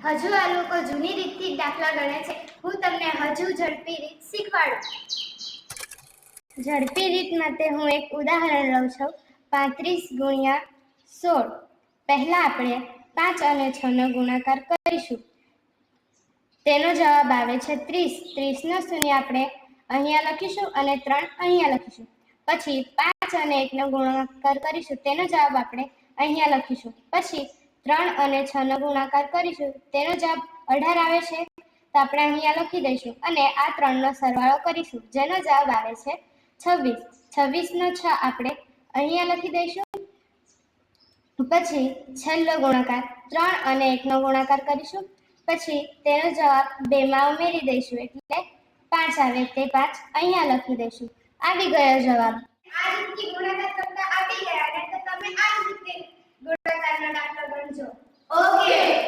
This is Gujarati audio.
હજુ આ લોકો જૂની રીતથી દાખલા ગણે છે. હું તમને હજુ ઝડપી રીત શીખવાડું. ઝડપી રીત માટે હું એક ઉદાહરણ લઉં છું. 35 ગુણ્યા 16. પહેલા આપણે 5 અને 6 નો ગુણાકાર કરીશું. તેનો જવાબ આવે છે 30. 30 નો શૂન્ય આપણે અહીંયા લખીશું અને 3 અહીંયા લખીશું. પછી 5 અને 1 નો ગુણાકાર કરીશું. તેનો જવાબ આપણે અહીંયા લખીશું. પછી 3 અને 6 નો ગુણાકાર કરીશું. તેનો જવાબ 18 આવે છે, તો આપણે અહીંયા લખી દઈશું અને આ 3 નો સરવાળો કરીશું, જેનો જવાબ આવે છે 26. 26 નો 6 આપણે અહીંયા લખી દઈશું. પછી છેલ્લો ગુણાકાર 3 અને 1 નો ગુણાકાર કરીશું. પછી તેનો જવાબ 2 માં ઉમેરી દઈશું એટલે 5 આવે, તે 5 અહીંયા લખી દઈશું. આવી ગયો જવાબ. આ રીતથી ગુણાકાર કરતા આવડી ગયા ને તો તમે આ જ રીતે ગુણાકારનો દાખલો ગણજો. ઓકે.